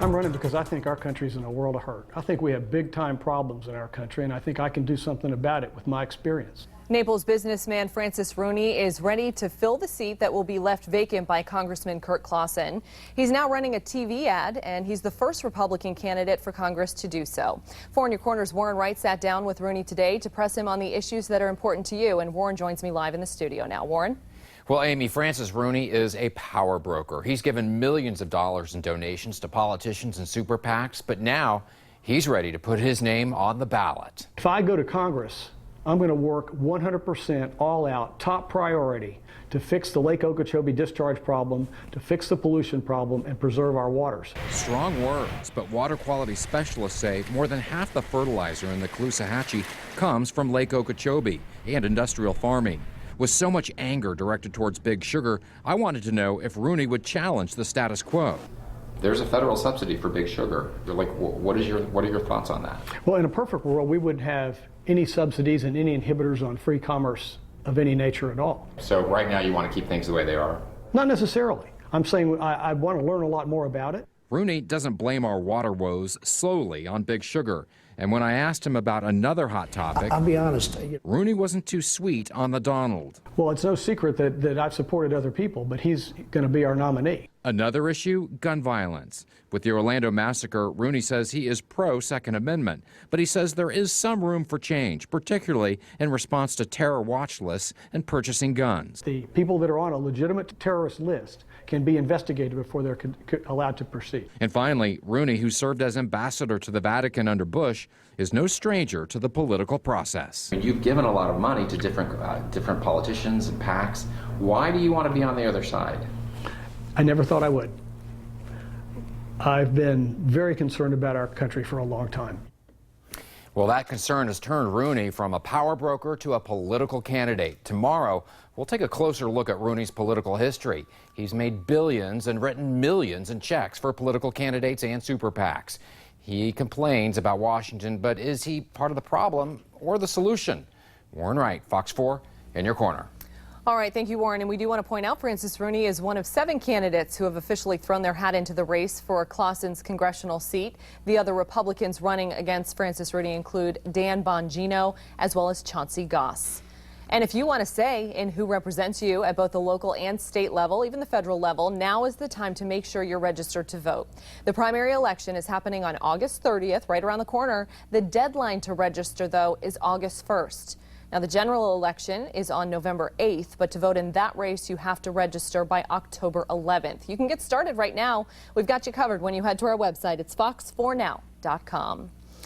I'm running because I think our country's in a world of hurt. I think we have big-time problems in our country, and I think I can do something about it with my experience. Naples businessman Francis Rooney is ready to fill the seat that will be left vacant by Congressman Kurt Clausen. He's now running a TV ad, and he's the first Republican candidate for Congress to do so. 4 in Your Corner's Warren Wright sat down with Rooney today to press him on the issues that are important to you, and Warren joins me live in the studio now. Warren? Well, Amy, Francis Rooney is a power broker. He's given millions of dollars in donations to politicians and super PACs, but now he's ready to put his name on the ballot. If I go to Congress, I'm going to work 100% all out, top priority, to fix the Lake Okeechobee discharge problem, to fix the pollution problem, and preserve our waters. Strong words, but water quality specialists say more than half the fertilizer in the Caloosahatchee comes from Lake Okeechobee and industrial farming. With so much anger directed towards Big Sugar, I wanted to know if Rooney would challenge the status quo. There's a federal subsidy for Big Sugar. You're like, what are your thoughts on that? Well, in a perfect world, we wouldn't have any subsidies and any inhibitors on free commerce of any nature at all. So right now you want to keep things the way they are? Not necessarily. I'm saying I want to learn a lot more about it. Rooney doesn't blame our water woes solely on Big Sugar. And when I asked him about another hot topic, I'll be honest, Rooney wasn't too sweet on the Donald. Well, it's no secret that I've supported other people, but he's going to be our nominee. Another issue, gun violence. With the Orlando massacre, Rooney says he is pro-Second Amendment, but he says there is some room for change, particularly in response to terror watch lists and purchasing guns. The people that are on a legitimate terrorist list can be investigated before they're allowed to proceed. And finally, Rooney, who served as ambassador to the Vatican under Bush, is no stranger to the political process. You've given a lot of money to different politicians and PACs. Why do you want to be on the other side? I never thought I would. I've been very concerned about our country for a long time. Well, that concern has turned Rooney from a power broker to a political candidate. Tomorrow, we'll take a closer look at Rooney's political history. He's made billions and written millions in checks for political candidates and super PACs. He complains about Washington, but is he part of the problem or the solution? Warren Wright, Fox 4, in your corner. All right, thank you, Warren. And we do want to point out Francis Rooney is one of 7 candidates who have officially thrown their hat into the race for Clausen's congressional seat. The other Republicans running against Francis Rooney include Dan Bongino as well as Chauncey Goss. And if you want to say in who represents you at both the local and state level, even the federal level, now is the time to make sure you're registered to vote. The primary election is happening on August 30th, right around the corner. The deadline to register, though, is August 1st. Now, the general election is on November 8th, but to vote in that race, you have to register by October 11th. You can get started right now. We've got you covered when you head to our website. It's fox4now.com.